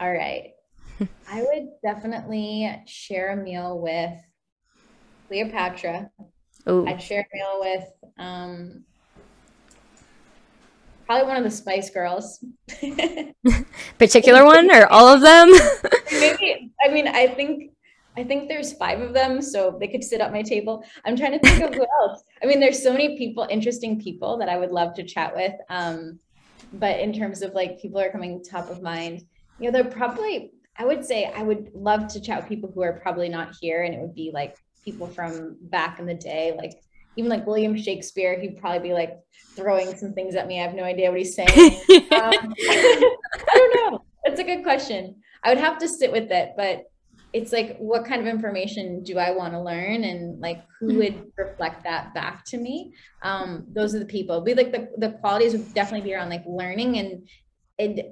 right. I would definitely share a meal with Cleopatra. Ooh. I'd share a meal with probably one of the Spice Girls. Particular one or all of them? Maybe, I mean, I think there's 5 of them, so they could sit at my table. I'm trying to think of who else. I mean, there's so many people, interesting people that I would love to chat with. But in terms of like people are coming top of mind, you know, they're probably, I would say I would love to chat with people who are probably not here. And it would be like people from back in the day, like even like William Shakespeare. He'd probably be like throwing some things at me. I have no idea what he's saying. I don't know. That's a good question. I would have to sit with it, but it's like, what kind of information do I want to learn? And like, who would reflect that back to me? Those are the people. Be like the qualities would definitely be around like learning and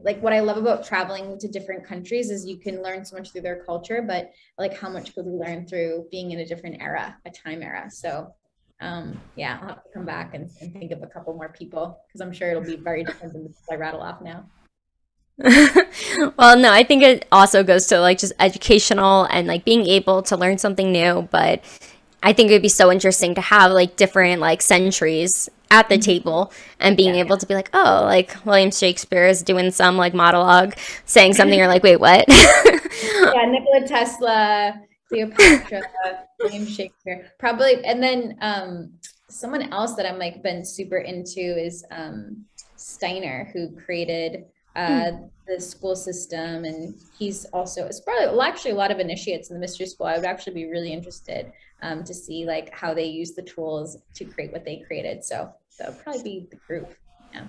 like what I love about traveling to different countries is you can learn so much through their culture, but like how much could we learn through being in a different era, a time era. So yeah, I'll have to come back and think of a couple more people because I'm sure it'll be very different than the people I rattle off now. Well, no, I think it also goes to like just educational and like being able to learn something new. But I think it would be so interesting to have like different like centuries at the table and being able to be like, oh, like William Shakespeare is doing some like monologue saying something. You're like, wait, what? Yeah, Nikola Tesla, Cleopatra, William Shakespeare, probably. And then someone else that I'm like been super into is Steiner, who created the school system, and he's also, it's probably, well, actually a lot of initiates in the mystery school. I would actually be really interested to see like how they use the tools to create what they created. So that would probably be the group. Yeah.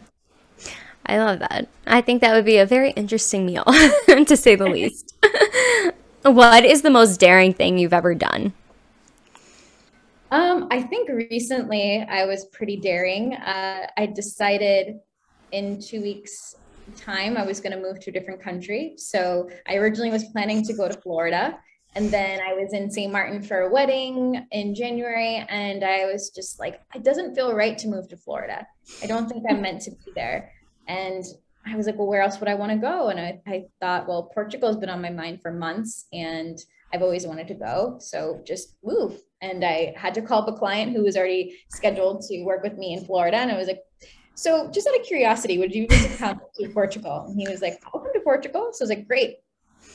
I love that. I think that would be a very interesting meal, to say the least. What is the most daring thing you've ever done? I think recently I was pretty daring. I decided in 2 weeks time I was going to move to a different country. So I originally was planning to go to Florida, and then I was in St. Martin for a wedding in January, and I was just like, it doesn't feel right to move to Florida. I don't think I'm meant to be there. And I was like, well, where else would I want to go? And I thought, well, Portugal has been on my mind for months and I've always wanted to go. So just move. And I had to call up a client who was already scheduled to work with me in Florida. And I was like, so just out of curiosity, would you visit to Portugal? And he was like, I'll come to Portugal. So I was like, great.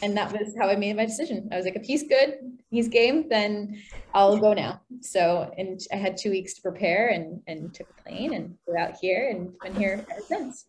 And that was how I made my decision. I was like, if he's good, he's game, then I'll go now. So, and I had 2 weeks to prepare and took a plane and flew out here and been here ever since.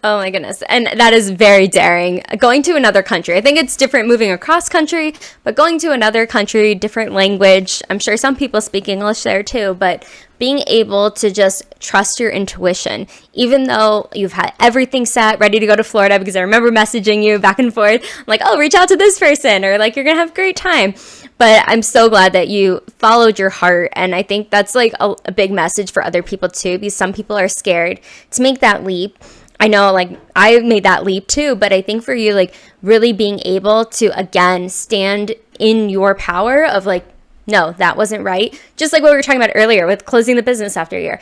Oh my goodness. And that is very daring. Going to another country. I think it's different moving across country, but going to another country, different language. I'm sure some people speak English there too, but being able to just trust your intuition, even though you've had everything set, ready to go to Florida, because I remember messaging you back and forth, like, oh, reach out to this person, or like, you're going to have a great time. But I'm so glad that you followed your heart. And I think that's like a big message for other people too, because some people are scared to make that leap. I know, like, I made that leap too, but I think for you, like, really being able to, again, stand in your power of like, no, that wasn't right. Just like what we were talking about earlier with closing the business after a year,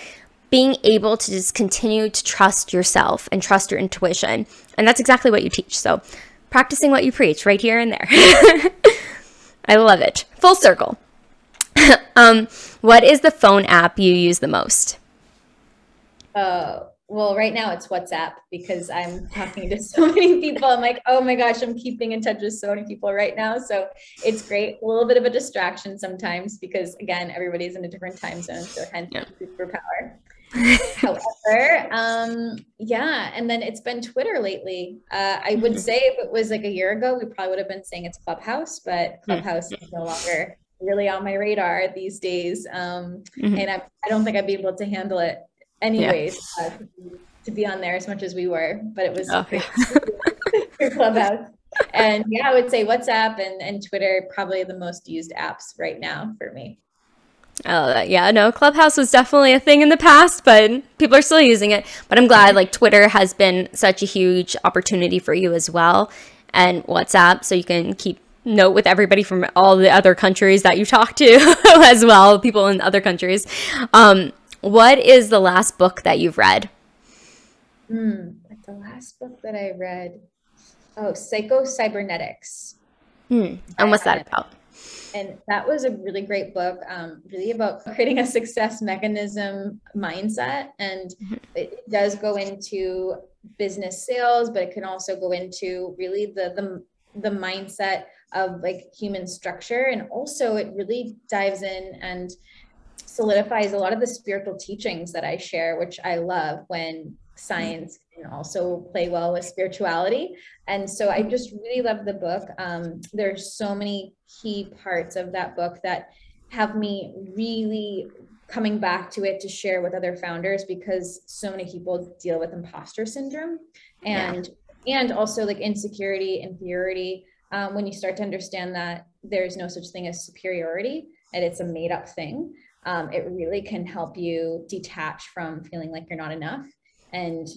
being able to just continue to trust yourself and trust your intuition. And that's exactly what you teach. So practicing what you preach right here and there. I love it. Full circle. What is the phone app you use the most? Well, right now it's WhatsApp because I'm talking to so many people. I'm like, oh my gosh, I'm keeping in touch with so many people right now. So it's great. A little bit of a distraction sometimes because, again, everybody's in a different time zone. So hence the superpower. However, yeah, and then it's been Twitter lately. I would say if it was like a year ago, we probably would have been saying it's Clubhouse, but Clubhouse is no longer really on my radar these days. And I don't think I'd be able to handle it anyways, to be on there as much as we were, but it was great for Clubhouse. And yeah, I would say WhatsApp and Twitter, probably the most used apps right now for me. Oh, yeah, no, Clubhouse was definitely a thing in the past, but people are still using it. But I'm glad like Twitter has been such a huge opportunity for you as well, and WhatsApp, so you can keep note with everybody from all the other countries that you talk to as well, people in other countries. What is the last book that you've read? The last book that I read, Psycho-Cybernetics. And what's that about? And that was a really great book, really about creating a success mechanism mindset. And it does go into business sales, but it can also go into really the mindset of like human structure. And also it really dives in and solidifies a lot of the spiritual teachings that I share, which I love when science can also play well with spirituality. And so I just really love the book. There's so many key parts of that book that have me really coming back to it to share with other founders, because so many people deal with imposter syndrome and also like insecurity, inferiority. When you start to understand that there's no such thing as superiority and it's a made up thing, it really can help you detach from feeling like you're not enough and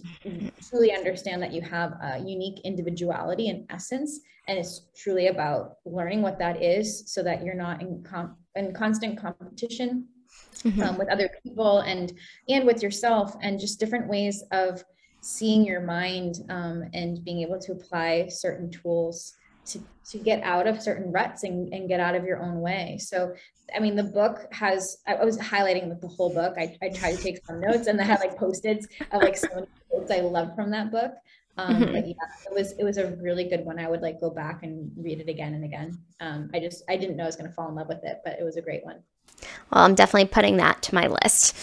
truly understand that you have a unique individuality and essence. And it's truly about learning what that is so that you're not in constant competition with other people and with yourself, and just different ways of seeing your mind and being able to apply certain tools to get out of certain ruts and get out of your own way. So, I mean, the book has, I was highlighting the whole book. I tried to take some notes, and I had like Post-its of like so many quotes I loved from that book. But yeah, it was a really good one. I would like go back and read it again and again. I didn't know I was going to fall in love with it, but it was a great one. Well, I'm definitely putting that to my list.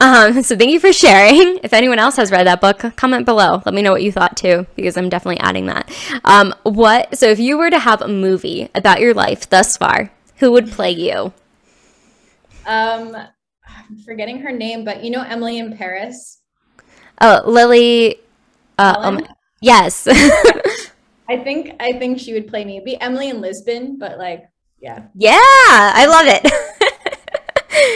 So thank you for sharing. If anyone else has read that book, comment below. Let me know what you thought too, because I'm definitely adding that. So if you were to have a movie about your life thus far, who would play you? I'm forgetting her name, but you know Emily in Paris? Oh, Lily. Yes. I think she would play me. It'd be Emily in Lisbon, but like, yeah. Yeah, I love it.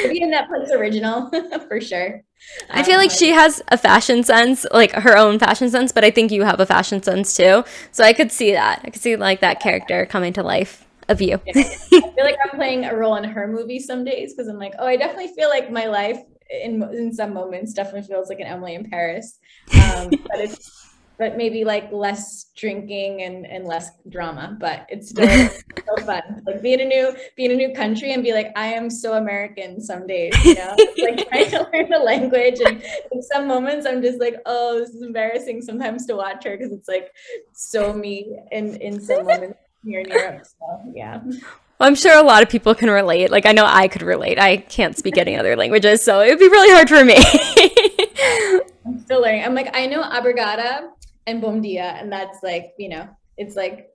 Maybe a Netflix original for sure. I feel like she has a fashion sense, like her own fashion sense, but I think you have a fashion sense too. So I could see that. I could see like that character coming to life of you. Yeah. I feel like I'm playing a role in her movie some days, because I'm like, oh, I definitely feel like my life in some moments definitely feels like an Emily in Paris. But maybe like less drinking and less drama, but it's still so fun. Like be in a new country and be like, I am so American some days, you know, like trying to learn the language. And in some moments I'm just like, oh, this is embarrassing sometimes to watch her, because it's like so me in some moments here in Europe. So yeah. Well, I'm sure a lot of people can relate. Like I know I could relate. I can't speak any other languages, so it would be really hard for me. I'm still learning. I'm like, I know Abrigada and Bom Dia, and that's like, you know, it's like,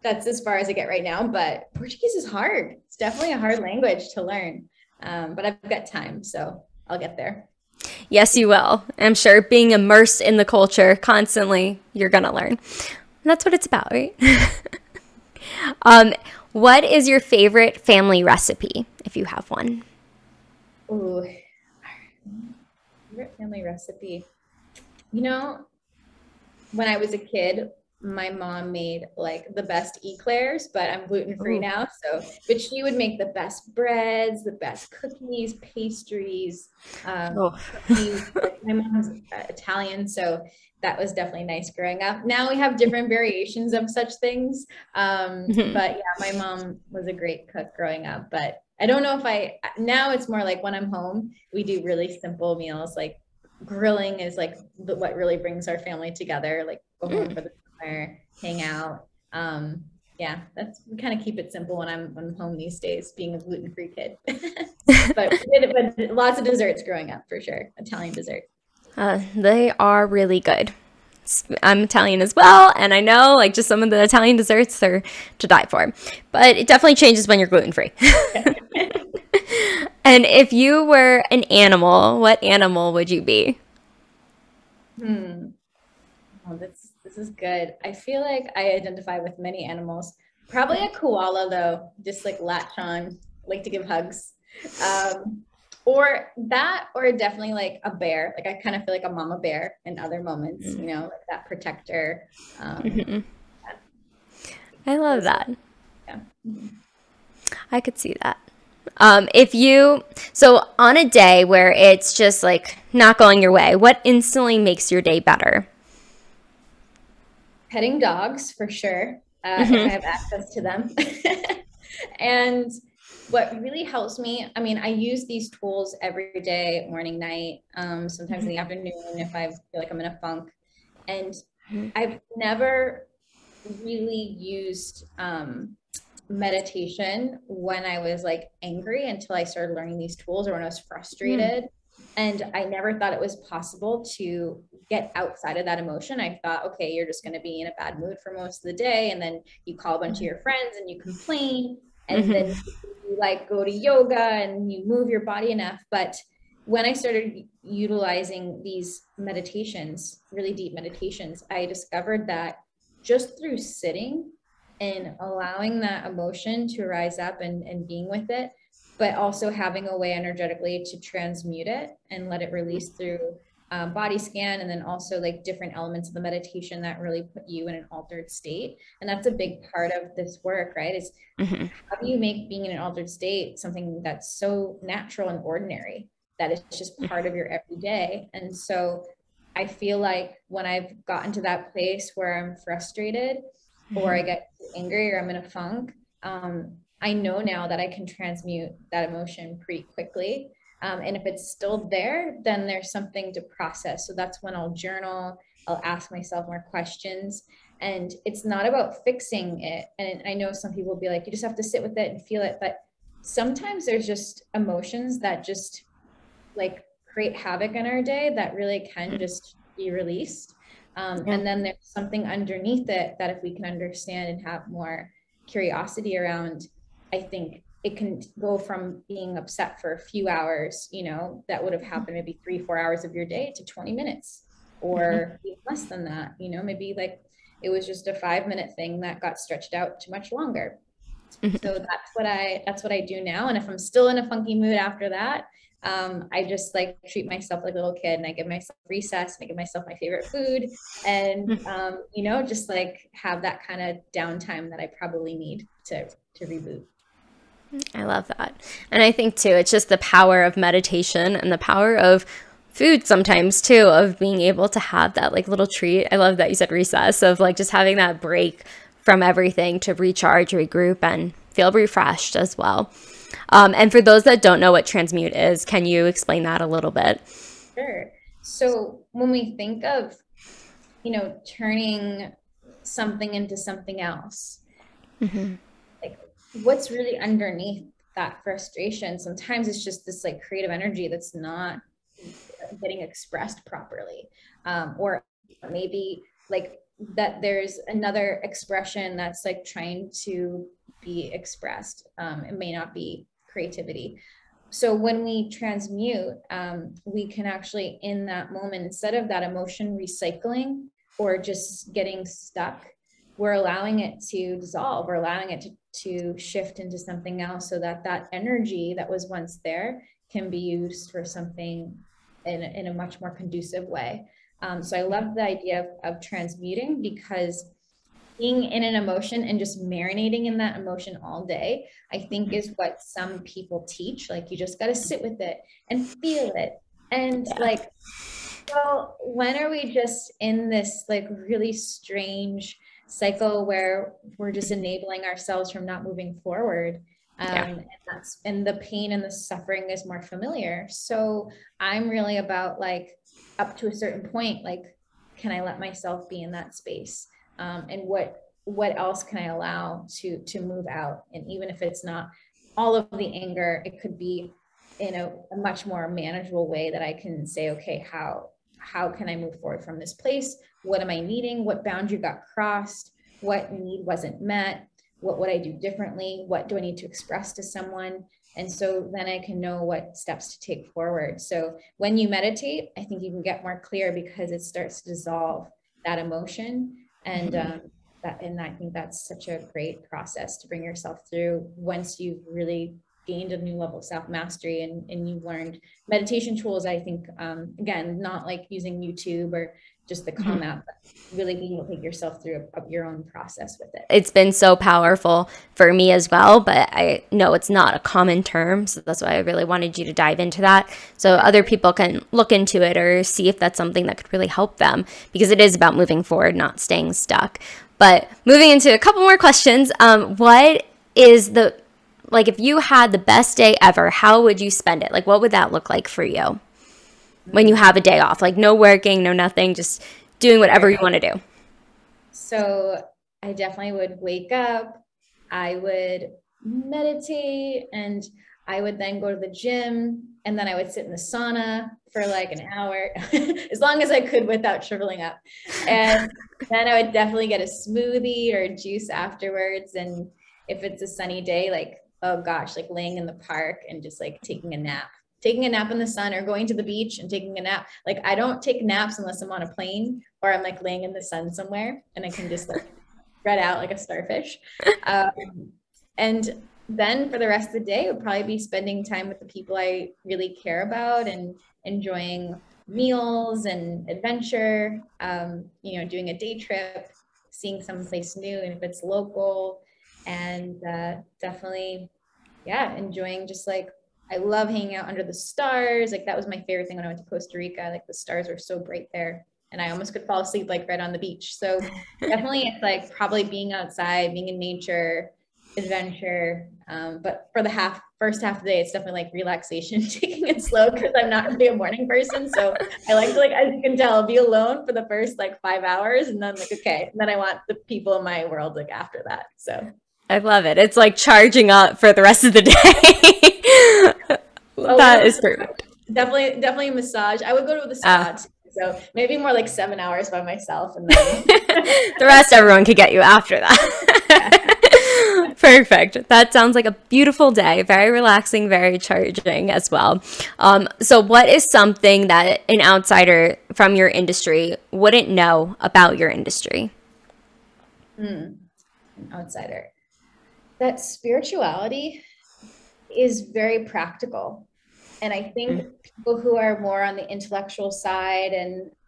that's as far as I get right now, but Portuguese is hard. It's definitely a hard language to learn, but I've got time, so I'll get there. Yes, you will. I'm sure being immersed in the culture constantly, you're going to learn. And that's what it's about, right? What is your favorite family recipe, if you have one? Ooh, favorite family recipe. You know, when I was a kid, my mom made like the best eclairs, but I'm gluten-free now. But she would make the best breads, the best cookies, pastries. Cookies. My mom's Italian, so that was definitely nice growing up. Now we have different variations of such things. But yeah, my mom was a great cook growing up, but I don't know if now it's more like when I'm home, we do really simple meals like grilling is like what really brings our family together, like go home for the summer, hang out. Yeah, we kind of keep it simple when I'm home these days, being a gluten-free kid. but lots of desserts growing up for sure. Italian desserts. They are really good. I'm Italian as well, and I know like just some of the Italian desserts are to die for. But it definitely changes when you're gluten-free. And if you were an animal, what animal would you be? Oh, this is good. I feel like I identify with many animals. Probably a koala though, just like latch on, like to give hugs. Or that, or definitely like a bear. Like I kind of feel like a mama bear in other moments, you know, like that protector. I love that. Yeah. I could see that. So on a day where it's just like not going your way, what instantly makes your day better? Petting dogs for sure, if I have access to them. And what really helps me, I mean, I use these tools every day, morning, night, sometimes in the afternoon if I feel like I'm in a funk. And I've never really used meditation when I was like angry until I started learning these tools, or when I was frustrated. And I never thought it was possible to get outside of that emotion. I thought, okay, you're just going to be in a bad mood for most of the day. And then you call a bunch of your friends and you complain. And then you like go to yoga and you move your body enough. But when I started utilizing these meditations, really deep meditations, I discovered that just through sitting and allowing that emotion to rise up and being with it, but also having a way energetically to transmute it and let it release through body scan, and then also like different elements of the meditation that really put you in an altered state. And that's a big part of this work, right? Is how do you make being in an altered state something that's so natural and ordinary that it's just part of your everyday? And so I feel like when I've gotten to that place where I'm frustrated or I get angry or I'm in a funk, I know now that I can transmute that emotion pretty quickly. And if it's still there, then there's something to process. So that's when I'll journal, I'll ask myself more questions. And it's not about fixing it. And I know some people will be like, you just have to sit with it and feel it. But sometimes there's just emotions that just like create havoc in our day that really can just be released. And then there's something underneath it that if we can understand and have more curiosity around, I think it can go from being upset for a few hours, you know, that would have happened maybe 3-4 hours of your day, to 20 minutes or even less than that, you know, maybe like it was just a 5-minute thing that got stretched out to much longer. So that's what I do now. And if I'm still in a funky mood after that, I just like treat myself like a little kid, and I give myself recess, and I give myself my favorite food, and you know, just like have that kind of downtime that I probably need to reboot. I love that. And I think too, it's just the power of meditation and the power of food sometimes too, of being able to have that like little treat. I love that you said recess, of like just having that break from everything to recharge, regroup, and feel refreshed as well. And for those that don't know what transmute is, can you explain that a little bit? Sure. So when we think of, you know, turning something into something else, like what's really underneath that frustration? Sometimes it's just this like creative energy that's not getting expressed properly. Or maybe like that there's another expression that's like trying to be expressed. It may not be creativity. So when we transmute, we can actually in that moment, instead of that emotion recycling or just getting stuck, we're allowing it to dissolve. We're allowing it to shift into something else, so that that energy that was once there can be used for something in a much more conducive way. So I love the idea of transmuting, because being in an emotion and just marinating in that emotion all day, I think is what some people teach. Like you just got to sit with it and feel it. And like, well, when are we just in this like really strange cycle where we're just enabling ourselves from not moving forward? And the pain and the suffering is more familiar. So I'm really about like up to a certain point, like, can I let myself be in that space? And what else can I allow to move out? And even if it's not all of the anger, it could be in a much more manageable way that I can say, okay, how can I move forward from this place? What am I needing? What boundary got crossed? What need wasn't met? What would I do differently? What do I need to express to someone? And so then I can know what steps to take forward. So when you meditate, I think you can get more clear because it starts to dissolve that emotion. And and I think that's such a great process to bring yourself through once you've really gained a new level of self-mastery and you've learned meditation tools. I think, again, not like using YouTube or just the Calm app, but really being able to take yourself through your own process with it. It's been so powerful for me as well, but I know it's not a common term. So that's why I really wanted you to dive into that so other people can look into it or see if that's something that could really help them, because it is about moving forward, not staying stuck. But moving into a couple more questions, what is like, if you had the best day ever, how would you spend it? Like, what would that look like for you when you have a day off? Like, no working, no nothing, just doing whatever you want to do. So I definitely would wake up, I would meditate, and I would then go to the gym, and then I would sit in the sauna for like an hour, as long as I could without shriveling up. And then I would definitely get a smoothie or juice afterwards. And if it's a sunny day, like, oh gosh, like laying in the park and just like taking a nap in the sun, or going to the beach and taking a nap. Like, I don't take naps unless I'm on a plane or I'm like laying in the sun somewhere and I can just like spread out like a starfish. And then for the rest of the day, it would probably be spending time with the people I really care about and enjoying meals and adventure, doing a day trip, seeing someplace new, and if it's local, and definitely, yeah, enjoying just like, I love hanging out under the stars. Like, that was my favorite thing when I went to Costa Rica. Like, the stars were so bright there and I almost could fall asleep like right on the beach. So definitely it's like probably being outside, being in nature, adventure. But for the first half of the day, it's definitely like relaxation, taking it slow, because I'm not really a morning person. So I like to, like, as you can tell, be alone for the first like 5 hours, and then like, okay, and then I want the people in my world like after that. So I love it. It's like charging up for the rest of the day. That is perfect. Definitely a massage. I would go to the spa too, so maybe more like 7 hours by myself, and then the rest everyone could get you after that. Perfect. That sounds like a beautiful day. Very relaxing, very charging as well. So what is something that an outsider from your industry wouldn't know about your industry? An outsider. That spirituality is very practical. And I think people who are more on the intellectual side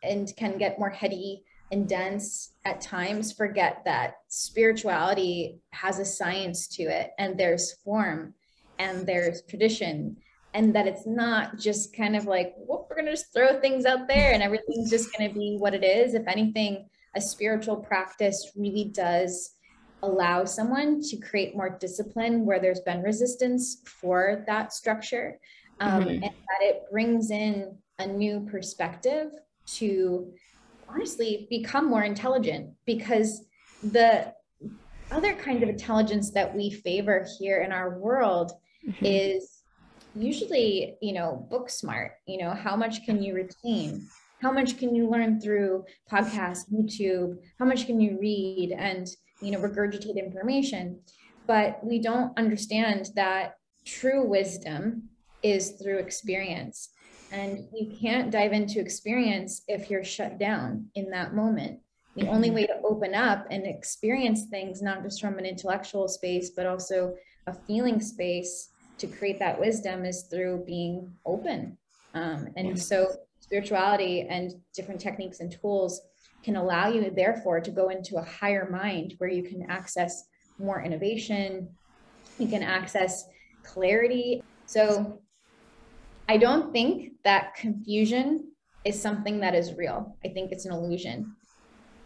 and can get more heady and dense at times forget that spirituality has a science to it, and there's form and there's tradition, and that it's not just kind of like, well, we're going to just throw things out there and everything's just going to be what it is. If anything, a spiritual practice really does allow someone to create more discipline where there's been resistance for that structure, and that it brings in a new perspective to honestly become more intelligent, because the other kind of intelligence that we favor here in our world is usually, book smart. How much can you retain? How much can you learn through podcasts, YouTube? How much can you read and regurgitate information? But we don't understand that true wisdom is through experience. And you can't dive into experience if you're shut down in that moment. The only way to open up and experience things, not just from an intellectual space, but also a feeling space, to create that wisdom, is through being open. So spirituality and different techniques and tools can allow you, therefore, to go into a higher mind where you can access more innovation, you can access clarity. So I don't think that confusion is something that is real. I think it's an illusion.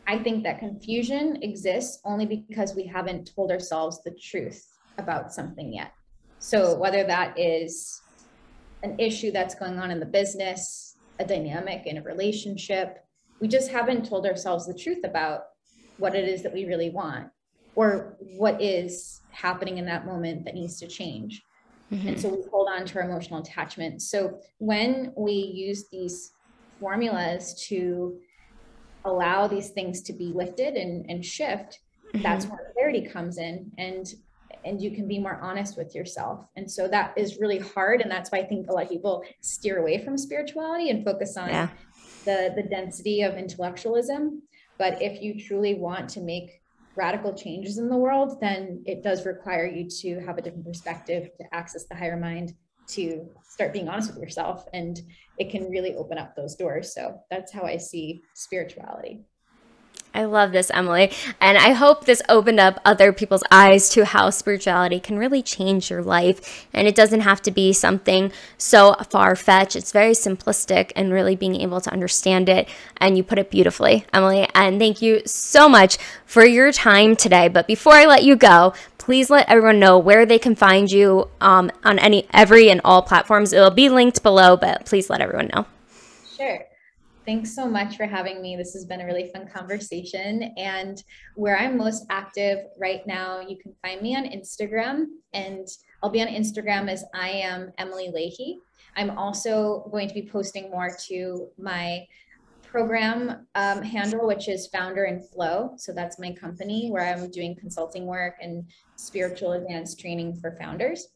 I think that confusion exists only because we haven't told ourselves the truth about something yet. So whether that is an issue that's going on in the business, a dynamic in a relationship, we just haven't told ourselves the truth about what it is that we really want, or what is happening in that moment that needs to change. And so we hold on to our emotional attachment. So when we use these formulas to allow these things to be lifted and shift, that's where clarity comes in, and you can be more honest with yourself. And so that is really hard. And that's why I think a lot of people steer away from spirituality and focus on the density of intellectualism. But if you truly want to make radical changes in the world, then it does require you to have a different perspective, to access the higher mind, to start being honest with yourself, and it can really open up those doors. So that's how I see spirituality. I love this, Emily. And I hope this opened up other people's eyes to how spirituality can really change your life. And it doesn't have to be something so far-fetched. It's very simplistic, and really being able to understand it. And you put it beautifully, Emily. And thank you so much for your time today. But before I let you go, please let everyone know where they can find you on every and all platforms. It'll be linked below, but please let everyone know. Sure. Thanks so much for having me. This has been a really fun conversation. And where I'm most active right now, you can find me on Instagram, and I'll be on Instagram as I am Emily Leahy. I'm also going to be posting more to my program handle, which is Founder in Flow. So that's my company where I'm doing consulting work and spiritual advanced training for founders.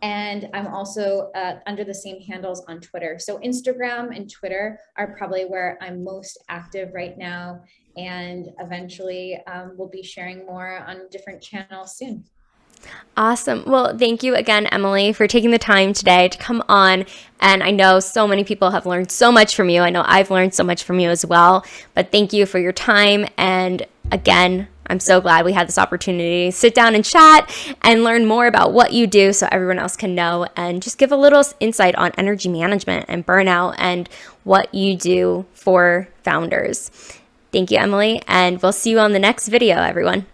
And I'm also under the same handles on Twitter. So Instagram and Twitter are probably where I'm most active right now. And eventually we'll be sharing more on different channels soon. Awesome. Well, thank you again, Emily, for taking the time today to come on. And I know so many people have learned so much from you. I know I've learned so much from you as well. But thank you for your time. And again, I'm so glad we had this opportunity to sit down and chat and learn more about what you do so everyone else can know, and just give a little insight on energy management and burnout and what you do for founders. Thank you, Emily, and we'll see you on the next video, everyone.